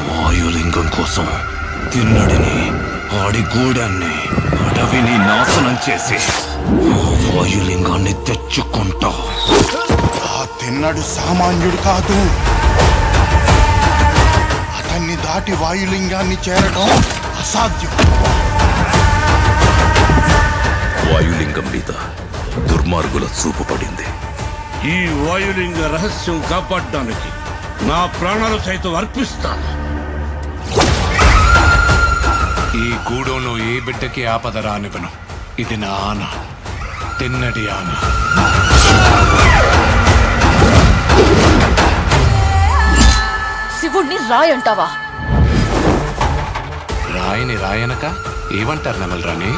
వాయులింగం కోసం తిన్నడిని, ఆడి గూడాన్ని, అడవిని నాశనం చేసి వాయులింగాన్ని తెచ్చుకుంటా. ఆ తిన్నడు సామాన్యుడు కాదు. అతన్ని దాటి వాయులింగాన్ని చేరడం అసాధ్యం. వాయులింగం మీద దుర్మార్గుల చూపు పడింది. ఈ వాయులింగ రహస్యం కాపాడడానికి నా ప్రాణాలు సైతం అర్పిస్తాను. ఈ గూడెంలో ఏ బిడ్డకి ఆపద రానివ్వను. ఇది నా ఆన, తిన్నడి ఆన. శివుణ్ణి రాయంటావా? రాయిని రాయనక ఏమంటారు నెమలరాని?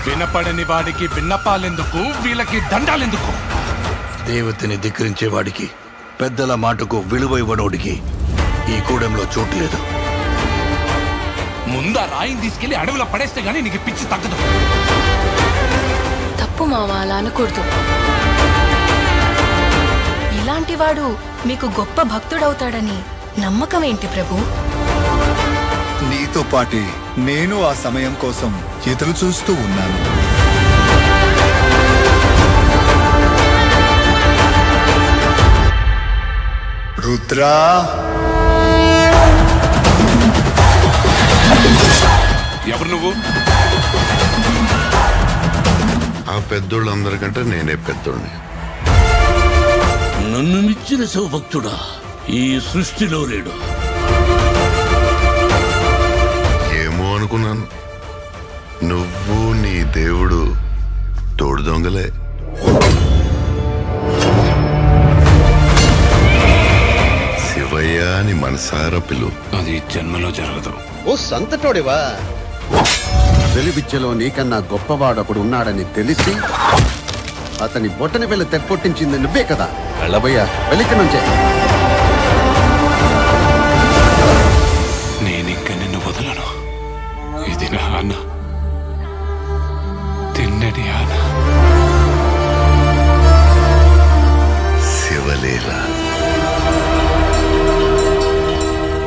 వినపడని వాడికి విన్నపాలెందుకు, వీళ్ళకి దండాలెందుకు? దేవతని ధిక్కరించే వాడికి, పెద్దల మాటకు విలువ ఇవ్వనోడికి ఈ కూడెంలో చోటు లేదు. ముందా రాయిని తీసుకెళ్లి అడవిలో పడేస్తే గానీ నీకు పిచ్చి తగ్గదు. తప్పు మామ, అలా అనకూడదు. ఇలాంటివాడు మీకు గొప్ప భక్తుడవుతాడని నమ్మకం ఏంటి ప్రభు? నీతో పాటే నేను ఆ సమయం కోసం ఎదురు చూస్తూ ఉన్నాను. రుద్రా, ఎవరు నువ్వు? ఆ పెద్దోళ్ళందరికంటే నేనే పెద్దోడిని. నన్ను మించిన శివభక్తుడా ఈ సృష్టిలో లేడు. ఏమో అనుకున్నాను. నువ్వు నీ దేవుడు తోడు దొంగలే. శివయ్య అని మనసారా పిలు. అది జన్మలో జరగదు. ఓ సంతటోడివా? వెలివిద్యలో నీకన్నా గొప్పవాడొకడు ఉన్నాడని తెలిసి అతని బొట్టని వెళ్ళి తెప్పొట్టించింది నువ్వే కదా. వెళ్ళబోయా, వెళ్ళిక నుంచే. నేనింక నిన్ను వదలను. ఇది నా ఆన, తిన్నడి ఆన.